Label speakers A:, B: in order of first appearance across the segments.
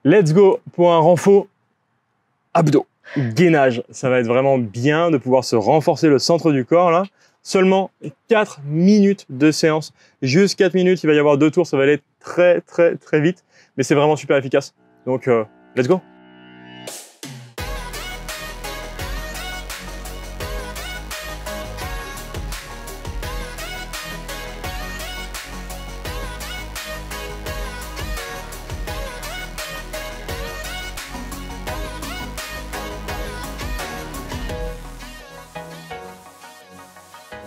A: Let's go pour un renfort abdos. Gainage, ça va être vraiment bien de pouvoir se renforcer le centre du corps là. Seulement 4 minutes de séance. Juste 4 minutes, il va y avoir 2 tours, ça va aller très vite. Mais c'est vraiment super efficace. Donc, let's go!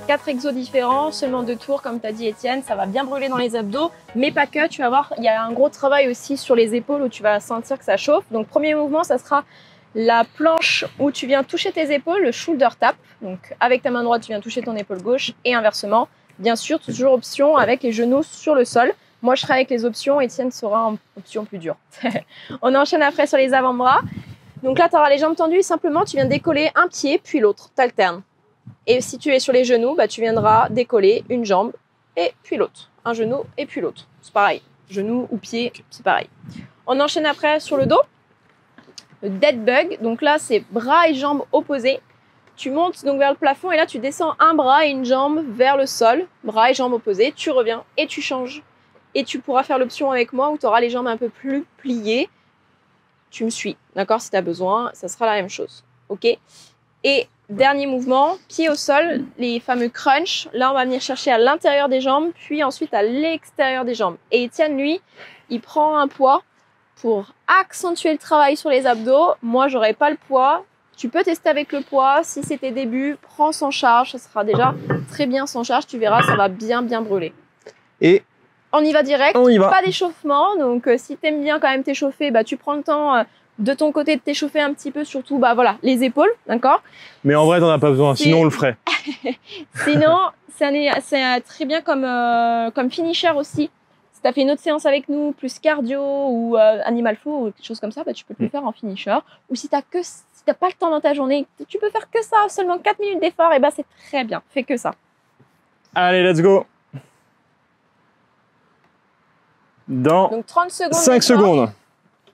B: Quatre exos différents, seulement 2 tours comme tu as dit Étienne, ça va bien brûler dans les abdos, mais pas que, tu vas voir, il y a un gros travail aussi sur les épaules où tu vas sentir que ça chauffe. Donc premier mouvement, ça sera la planche où tu viens toucher tes épaules, le shoulder tap. Donc avec ta main droite, tu viens toucher ton épaule gauche et inversement. Bien sûr, toujours option avec les genoux sur le sol. Moi, je serai avec les options, Étienne sera en option plus dure. On enchaîne après sur les avant-bras. Donc là, tu auras les jambes tendues et simplement, tu viens décoller un pied puis l'autre, tu alternes. Et si tu es sur les genoux, bah, tu viendras décoller une jambe et puis l'autre. Un genou et puis l'autre. C'est pareil. Genou ou pied, c'est pareil. On enchaîne après sur le dos. Le dead bug. Donc là, c'est bras et jambes opposés. Tu montes donc vers le plafond et là, tu descends un bras et une jambe vers le sol. Bras et jambes opposés. Tu reviens et tu changes. Et tu pourras faire l'option avec moi où tu auras les jambes un peu plus pliées. Tu me suis. D'accord? Si tu as besoin, ça sera la même chose. OK? Et dernier mouvement, pied au sol, les fameux crunch. Là, on va venir chercher à l'intérieur des jambes, puis ensuite à l'extérieur des jambes. Et Étienne, lui, il prend un poids pour accentuer le travail sur les abdos. Moi, j'aurais pas le poids. Tu peux tester avec le poids. Si c'est tes débuts, prends sans charge. Ça sera déjà très bien sans charge. Tu verras, ça va bien brûler.
A: Et
B: on y va direct.
A: On y va.
B: Pas d'échauffement. Donc, si tu aimes bien quand même t'échauffer, bah, tu prends le temps de ton côté de t'échauffer un petit peu, surtout bah voilà, les épaules, d'accord? Mais
A: en vrai, t'en as pas besoin, sinon on le ferait.
B: Sinon, c'est très bien comme finisher aussi. Si tu as fait une autre séance avec nous, plus cardio ou animal flow ou quelque chose comme ça, bah, tu peux le faire en finisher. Ou si t'as pas le temps dans ta journée, tu peux faire que ça, seulement 4 minutes d'effort, et bah c'est très bien, fais que ça.
A: Allez, let's go. Dans
B: donc 30 secondes
A: 5 secondes.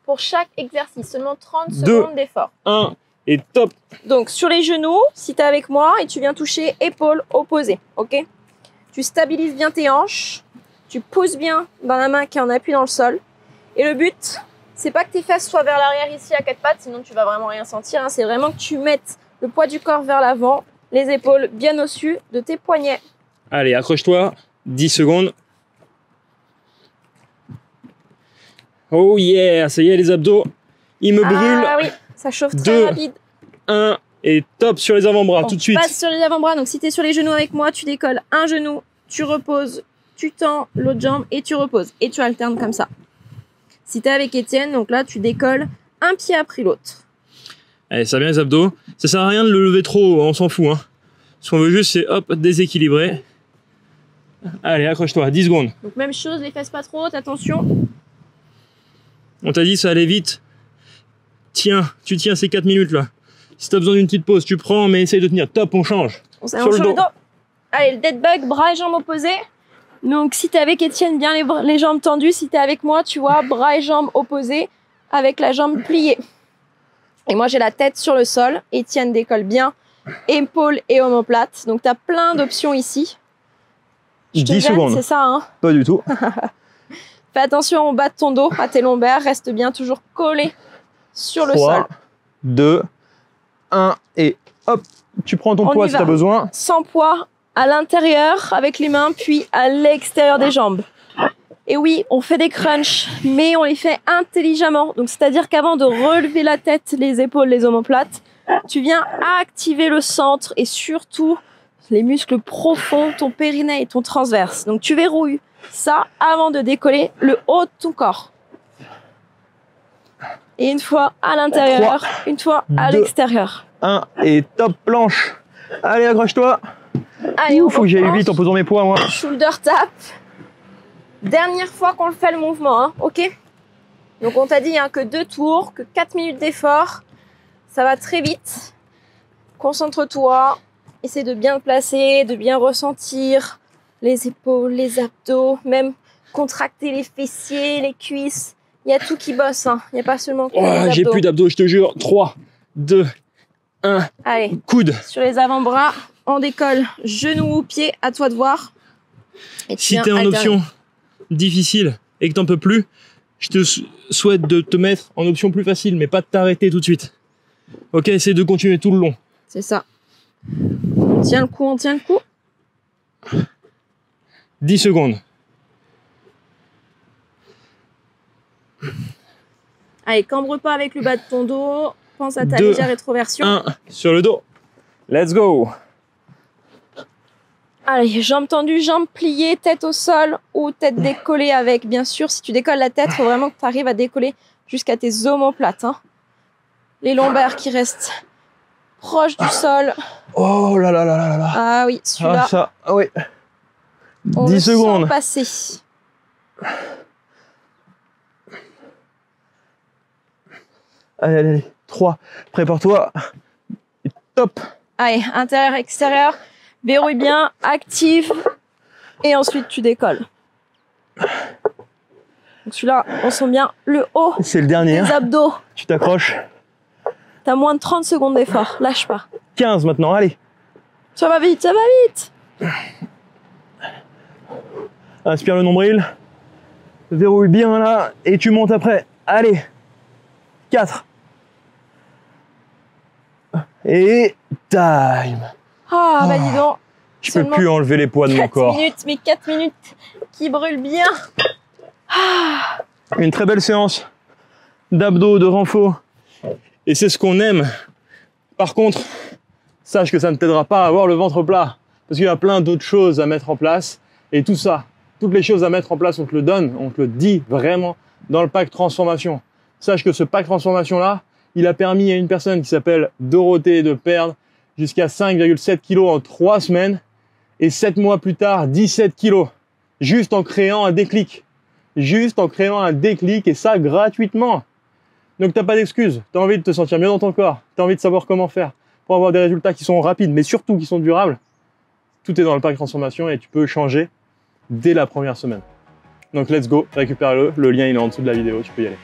B: Pour chaque exercice, seulement 30 secondes d'effort.
A: 1 et top.
B: Donc sur les genoux, si tu es avec moi et tu viens toucher épaules opposées, ok? Tu stabilises bien tes hanches, tu pousses bien dans la main qui est en appui dans le sol. Et le but, c'est pas que tes fesses soient vers l'arrière ici à 4 pattes, sinon tu vas vraiment rien sentir. Hein. C'est vraiment que tu mettes le poids du corps vers l'avant, les épaules bien au-dessus de tes poignets.
A: Allez, accroche-toi, 10 secondes. Oh yeah, ça y est, les abdos, ils me brûlent.
B: Ah oui, ça chauffe très rapide.
A: 1 et top sur les avant-bras, tout de suite.
B: On passe sur les avant-bras, donc si tu es sur les genoux avec moi, tu décolles un genou, tu reposes, tu tends l'autre jambe et tu reposes. Et tu alternes comme ça. Si tu es avec Étienne, donc là, tu décolles un pied après l'autre.
A: Allez, ça va bien les abdos. Ça sert à rien de le lever trop haut, on s'en fout. Hein. Ce qu'on veut juste, c'est hop, déséquilibrer. Allez, accroche-toi, 10 secondes.
B: Donc même chose, les fesses pas trop hautes, attention.
A: On t'a dit ça allait vite. Tiens, tu tiens ces 4 minutes là. Si t'as besoin d'une petite pause, tu prends, mais essaye de tenir. Top, on change.
B: Sur le dos. Allez, le dead bug, bras et jambes opposés. Donc si t'es avec Étienne, bien les jambes tendues. Si t'es avec moi, tu vois, bras et jambes opposés avec la jambe pliée. Et moi, j'ai la tête sur le sol. Étienne décolle bien. Épaules et omoplate. Donc t'as plein d'options ici.
A: 10 secondes.
B: C'est ça, hein?
A: Pas du tout.
B: Fais attention au bas de ton dos, à tes lombaires. Reste bien toujours collé sur le sol.
A: 3, 2, 1 et hop, tu prends ton poids si tu as besoin.
B: Sans poids, à l'intérieur avec les mains, puis à l'extérieur des jambes. Et oui, on fait des crunchs, mais on les fait intelligemment. Donc, c'est-à-dire qu'avant de relever la tête, les épaules, les omoplates, tu viens activer le centre et surtout les muscles profonds, ton périnée et ton transverse. Donc, tu verrouilles ça avant de décoller le haut de ton corps. Et une fois à l'intérieur, une fois à l'extérieur.
A: 1 et top planche. Allez, accroche-toi.
B: Allez,
A: faut que j'aille vite en posant mes poids, moi.
B: Shoulder tap. Dernière fois qu'on le fait le mouvement, hein, ok? Donc on t'a dit hein, que 2 tours, que 4 minutes d'effort. Ça va très vite. Concentre-toi. Essaie de bien te placer, de bien ressentir les épaules, les abdos, même contracter les fessiers, les cuisses. Il y a tout qui bosse, hein. Il n'y a pas seulement que
A: Oh,
B: les
A: j'ai
B: abdos.
A: plus d'abdos, je te jure. 3, 2, 1,
B: Allez,
A: coude.
B: sur les avant-bras, on décolle. Genoux ou pieds, à toi de voir. Et tu
A: Si
B: viens
A: tu es en
B: alterner.
A: option difficile et que tu n'en peux plus, je te souhaite de te mettre en option plus facile, mais pas de t'arrêter tout de suite. Ok, essaie de continuer tout le long.
B: C'est ça. On tient le coup, on tient le coup.
A: 10 secondes.
B: Allez, cambre pas avec le bas de ton dos. Pense à ta
A: 2,
B: légère rétroversion.
A: 1, sur le dos. Let's go.
B: Allez, jambes tendues, jambes pliées, tête au sol ou tête décollée avec, bien sûr, si tu décolles la tête, il faut vraiment que tu arrives à décoller jusqu'à tes omoplates. Hein. Les lombaires qui restent proches du sol.
A: Oh là là là là là.
B: Ah oui, celui-là,
A: Ah ça, ah oui.
B: on
A: 10
B: le sent
A: secondes.
B: passer.
A: Allez, allez, allez. 3, prépare-toi. Et top.
B: Allez, intérieur, extérieur, verrouille bien, active, et ensuite tu décolles. Donc celui-là, on sent bien le haut
A: C'est le dernier.
B: des
A: Hein.
B: abdos.
A: Tu t'accroches.
B: T'as moins de 30 secondes d'effort, lâche pas.
A: 15 maintenant, allez.
B: Ça va vite, ça va vite.
A: Inspire le nombril. Verrouille bien là. Et tu montes après. Allez. 4. Et time.
B: Ah, bah dis donc,
A: Je peux
B: Seulement
A: plus enlever les poids de mon
B: 4
A: corps.
B: minutes, mais 4 minutes qui brûlent bien.
A: Une très belle séance d'abdos, de renfort. Et c'est ce qu'on aime. Par contre, sache que ça ne t'aidera pas à avoir le ventre plat. Parce qu'il y a plein d'autres choses à mettre en place. Et tout ça, toutes les choses à mettre en place, on te le donne, on te le dit vraiment dans le pack transformation. Sache que ce pack transformation là, il a permis à une personne qui s'appelle Dorothée de perdre jusqu'à 5,7 kg en 3 semaines. Et 7 mois plus tard, 17 kg. Juste en créant un déclic. Juste en créant un déclic et ça gratuitement. Donc t'as pas d'excuse. T'as envie de te sentir mieux dans ton corps. T'as envie de savoir comment faire pour avoir des résultats qui sont rapides, mais surtout qui sont durables. Tout est dans le pack transformation et tu peux changer dès la première semaine. Donc let's go, récupère-le. Le lien il est en dessous de la vidéo, tu peux y aller.